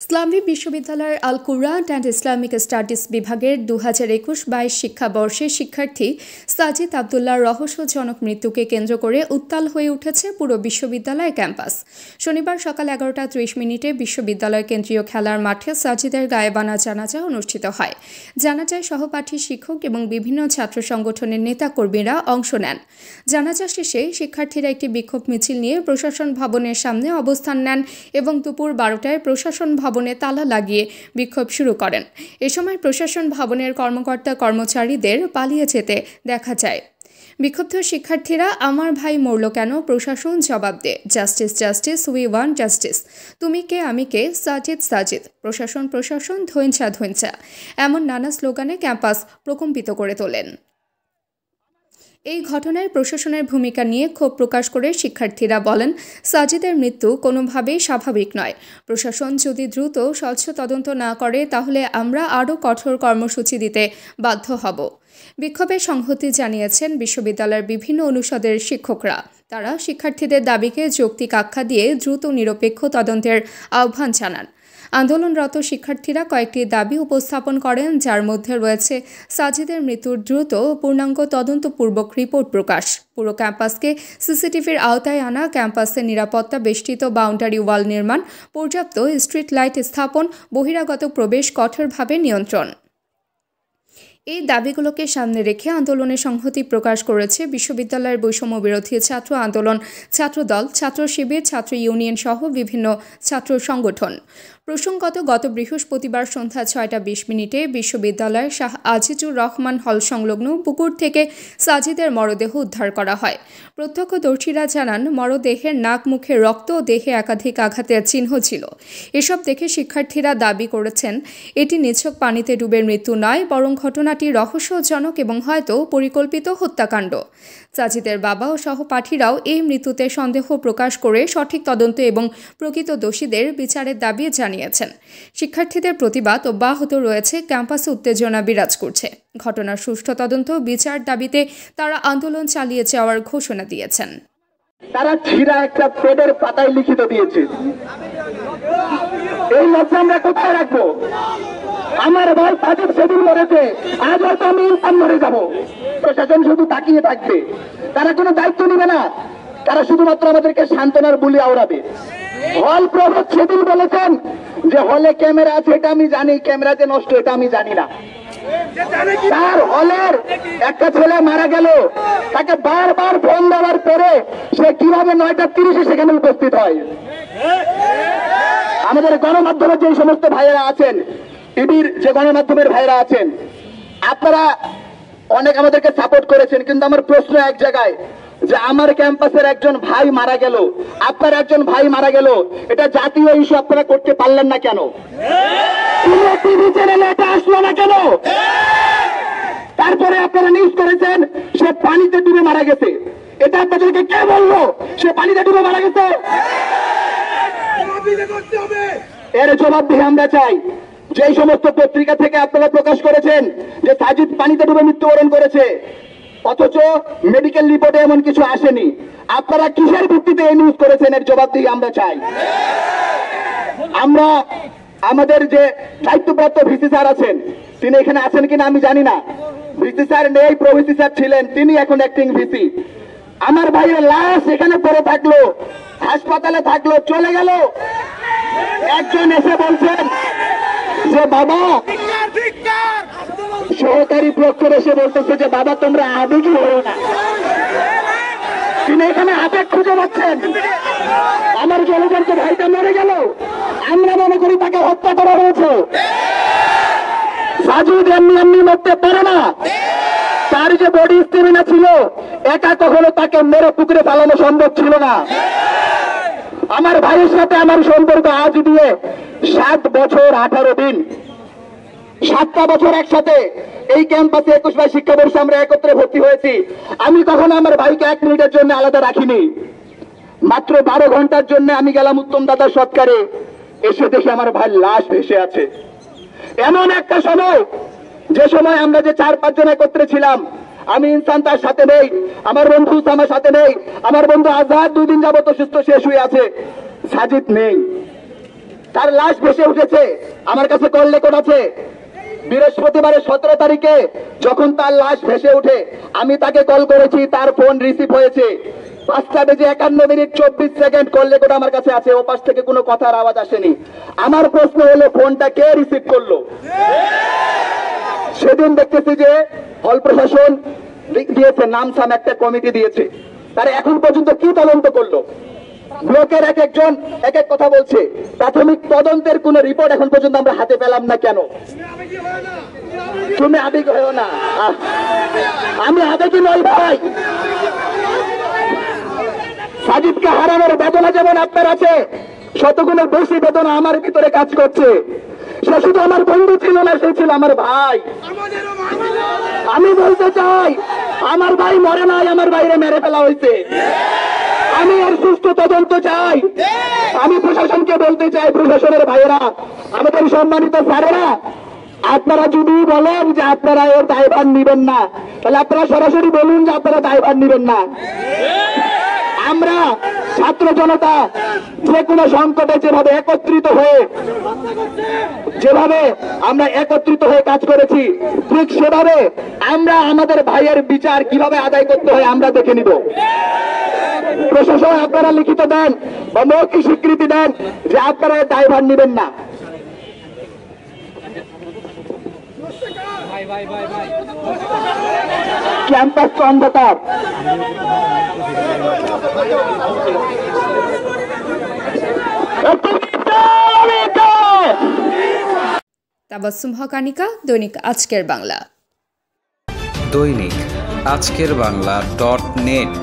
ইসলামী বিশ্ববিদ্যালয়ের আল কুরআন and Islamic studies বিভাগের 2021-22 শিক্ষাবর্ষে শিক্ষার্থী সাজিদ আবদুল্লাহর রহস্যজনক মৃত্যুকে কেন্দ্র করে উত্তাল হয়ে উঠেছে পুরো বিশ্ববিদ্যালয় ক্যাম্পাস। শনিবার সকাল 11টা 30 বিশ্ববিদ্যালয় কেন্দ্রীয় খেলার মাঠে সাজিদের গায়েবানা জানাজা অনুষ্ঠিত হয়। জানাজায় সহপাঠী, শিক্ষক এবং বিভিন্ন ছাত্র সংগঠনের নেতাকর্মীরা অংশ নেন। জানাজা শেষে শিক্ষার্থীরা একটি বিক্ষোভ মিছিল নিয়ে প্রশাসন ভবনের সামনে অবস্থান নেন এবং দুপুর 12টায় প্রশাসন ভবনে তালা লাগিয়ে বিক্ষোভ শুরু করেন। এ সময় প্রশাসন ভবনের কর্মচারীদের পালিয়ে যেতে দেখা যায়। বিক্ষুব্ধ শিক্ষার্থীরা আমার ভাই মরল কেন, প্রশাসন জবাব দে, justice justice, we want justice, তুমি কে আমি কে, সাজিদ সাজিদ, প্রশাসন প্রশাসন, ধৈঞ্চা ধৈঞ্চা, এমন নানা স্লোগানে ক্যাম্পাস প্রকম্পিত করে তোলেন। এই ঘটনায় প্রশাসনের ভূমিকা নিয়ে ক্ষোভ প্রকাশ করে শিক্ষার্থীরা বলেন, সাজিদের মৃত্যু কোনোভাবেই স্বাভাবিক নয়। প্রশাসন যদি দ্রুত স্বচ্ছ তদন্ত না করে তাহলে আমরা আরও কঠোর কর্মসূচি দিতে বাধ্য হব। বিক্ষোভে সংহতি জানিয়েছেন বিশ্ববিদ্যালয়ের বিভিন্ন অনুষদের শিক্ষকরা। তারা শিক্ষার্থীদের দাবিকে যৌক্তিক আখ্যা দিয়ে দ্রুত নিরপেক্ষ তদন্তের আহ্বান জানান। আন্দোলনরত শিক্ষার্থীরা কয়েকটি দাবি উপস্থাপন করেন, যার মধ্যে রয়েছে সাজিদের মৃত্যুর দ্রুত পূর্ণাঙ্গ তদন্তপূর্বক রিপোর্ট প্রকাশ, পুরো ক্যাম্পাসকে সিসিটিভির আওতায় আনা, ক্যাম্পাসের নিরাপত্তা বেষ্টিত বাউন্ডারি ওয়াল নির্মাণ, পর্যাপ্ত স্ট্রিট লাইট স্থাপন, বহিরাগত প্রবেশ কঠোরভাবে নিয়ন্ত্রণ। এই দাবিগুলোকে সামনে রেখে আন্দোলনে সংহতি প্রকাশ করেছে বিশ্ববিদ্যালয়ের বৈষম্য বিরোধী ছাত্র আন্দোলন, ছাত্রদল, ছাত্র শিবির, ছাত্র ইউনিয়ন সহ বিভিন্ন ছাত্র সংগঠন। প্রসঙ্গত, গত বৃহস্পতিবার সন্ধ্যা 6টা 20 বিশ্ববিদ্যালয়ের শাহ আজিজুর রহমান হল সংলগ্ন পুকুর থেকে সাজিদের মরদেহ উদ্ধার করা হয়। প্রত্যক্ষদর্শীরা জানান, মরদেহের নাক, মুখে রক্ত ও দেহে একাধিক আঘাতের চিহ্ন ছিল। এসব দেখে শিক্ষার্থীরা দাবি করেছেন, এটি নিছক পানিতে ডুবে মৃত্যু নয়, বরং ঘটনাটি রহস্যজনক এবং হয়তো পরিকল্পিত হত্যাকাণ্ড। সাজিদের বাবা ও সহপাঠীরাও এই মৃত্যুতে সন্দেহ প্রকাশ করে সঠিক তদন্ত এবং প্রকৃত দোষীদের বিচারের দাবি জানিয়েছেন। শিক্ষার্থীদের প্রতিবাদ অব্যাহত রয়েছে, ক্যাম্পাসে উত্তেজনা বিরাজ করছে। ঘটনার সুষ্ঠু তদন্ত বিচার দাবিতে তারা আন্দোলন চালিয়ে যাওয়ার ঘোষণা দিয়েছেন। তারা ছিঁড়া একটা পেডের পাতায় লিখিত দিয়েছে, এই লজ্জা আমরা কোথায় রাখবো? আমার ভাই সাজিদ সেদিন মরেছে, আজ হয়তো আমি ইনসান মরে যাব। প্রশাসন শুধু তাকিয়ে থাকবে, তারা কোনো দায়িত্ব নেবে না, তারা শুধুমাত্র আমাদেরকে সান্ত্বনার বুলি আওড়াবে। হল প্রভোস্ট সেদিন বলেছেন যে হলে ক্যামেরা আছে, এটা আমি জানি, ক্যামেরাতে নষ্ট এটা আমি জানি না। তার হলের একটা ছেলে মারা গেল, তাকে বারবার ফোন দেওয়ার পরে সে কিভাবে 9টা 30 সেখানে উপস্থিত হয়? আমাদের গণমাধ্যমের যে সমস্ত ভাইয়েরা আছেন, টিভির যে গণমাধ্যমের ভাইয়েরা আছেন, আপনারা অনেক আমাদেরকে সাপোর্ট করেছেন, কিন্তু আমার প্রশ্ন এক জায়গায়, যে আমার ক্যাম্পাসের একজন ভাই মারা গেল, আপনার একজন ভাই মারা গেল, এটা জাতীয় ইস্যু আপনারা করতে পারলেন না কেন? টিভি চ্যানেলে এটা আসলো না কেন? তারপরে আপনারা নিউজ করেছেন সে পানিতে ডুবে মারা গেছে, এটা আপনাদেরকে কে বললো সে পানিতে ডুবে মারা গেছে? এর জবাবদিহি আমরা চাই। যে সমস্ত পত্রিকা থেকে আপনারা প্রকাশ করেছেন যে সাজিদ পানিতে ডুবে মৃত্যুবরণ করেছে, অথচ মেডিকেল রিপোর্টে এমন কিছু আসেনি, আপনারা কিসের ভিত্তিতে এই নিউজ করেছেন? এর জবাবদিহি আমরা চাই। আমরা আমাদের যে দায়িত্বপ্রাপ্ত ভিসি স্যার আছেন, তিনি এখানে আছেন কিনা আমি জানি না, ভিসি স্যার নেই, প্রভিসি স্যার ছিলেন, তিনি এখন অ্যাক্টিং ভিসি। আমার ভাইয়ের লাশ এখানে পড়ে থাকলো, হাসপাতালে থাকলো, চলে গেল, একজন এসে বলছেন যে বাবা, সহকারী প্রক্টর এসে বলতেছে যে বাবা তোমরা আবেগী হও না। তিনি এখানে আবেগ খুঁজে পাচ্ছেন। আমার জলজন্ত ভাইটা মরে গেল, আমরা মনে করি তাকে হত্যা করা হয়েছে। সাজিদ এমনি এমনি মরতে পারে না, তার যে বডি স্টেমিনা ছিল, একা কখনো তাকে মেরে পুকুরে ফেলানো সম্ভব ছিল না। আমার ভাইয়ের সাথে আমার সম্পর্ক আজ দিয়ে 7 বছর 18 দিন, 7টা বছর একসাথে এই ক্যাম্পাসে 21-22 শিক্ষাবর্ষে আমরা একত্রে ভর্তি হয়েছি। আমি কখনো আমার ভাইকে 1 মিনিটের জন্য আলাদা রাখিনি। মাত্র 12 ঘন্টার জন্য আমি গেলাম উত্তম দাদার সৎকারে, এসে দেখি আমার ভাই লাশ ভেসে আছে। এমন একটা সময়, যে সময় আমরা যে 4-5 জন একত্রে ছিলাম, আমি ইনসান তার সাথে নেই, আমার বন্ধু আমার সাথে নেই, আমার বন্ধু আজহার 2 দিন যাবত অসুস্থ, শেষ হয়ে আছে, সাজিদ নেই। তার লাশ ভেসে উঠেছে। আমার কাছে কল রেকর্ড আছে। বৃহস্পতিবারের 17 তারিখে যখন তার লাশ ভেসে উঠে আমি তাকে কল করেছি, তার ফোন রিসিভ হয়েছে 5:51:24 কল রেকর্ড আমার কাছে আছে। ও পাশ থেকে কোনো কথার আওয়াজ আসেনি। আমার প্রশ্ন হলো ফোনটা কে রিসিভ করলো? সেদিন দেখতেছি যে হল প্রশাসন দিয়েছে, নামসাম একটা কমিটি দিয়েছে, তারা এখন পর্যন্ত কি তদন্ত করলো? ব্লকের একজন এক এক কথা বলছে। প্রাথমিক তদন্তের কোন রিপোর্ট এখন পর্যন্ত আমরা হাতে পেলাম না। কেন? তুমি আবেগ হয়েও না। আমি আবেগী নই ভাই। সাজিদকে হারানোর বেদনা যেমন আপনার আছে, শতগুণের বেশি বেদনা আমার ভিতরে কাজ করছে। সে শুধু আমার বন্ধু ছিল না, সে ছিল আমার ভাই। আমি বলতে চাই, আমার ভাই মরে নাই, আমার ভাইরে মেরে ফেলা হয়েছে। আমি এর সুস্থ তদন্ত চাই। আমি প্রশাসনকে বলতে চাই, প্রশাসনের ভাইয়েরা, আমাদের সম্মানিত স্যারেরা, আপনারা যদি বলেন যে আপনারা এর দায়ভার নিবেন না, তাহলে আপনারা সরাসরি বলুন যে আপনারা দায়ভার নিবেন না। আমরা ছাত্র জনতা যে কোনো সংকটে যেভাবে একত্রিত হয়ে কাজ করেছি, ঠিক সেভাবে আমরা আমাদের ভাইয়ের বিচার কিভাবে আদায় করতে হয় আমরা দেখে নিব। প্রশাসন আপনারা লিখিত দেন বা মৌখিক স্বীকৃতি দেন যে আপনারা দায়ভার নেবেন না। ক্যাম্পাস তো অন্ধকার। তাবাসসুম হকানিকা, দৈনিক আজকের বাংলা। দৈনিক আজকের বাংলা .net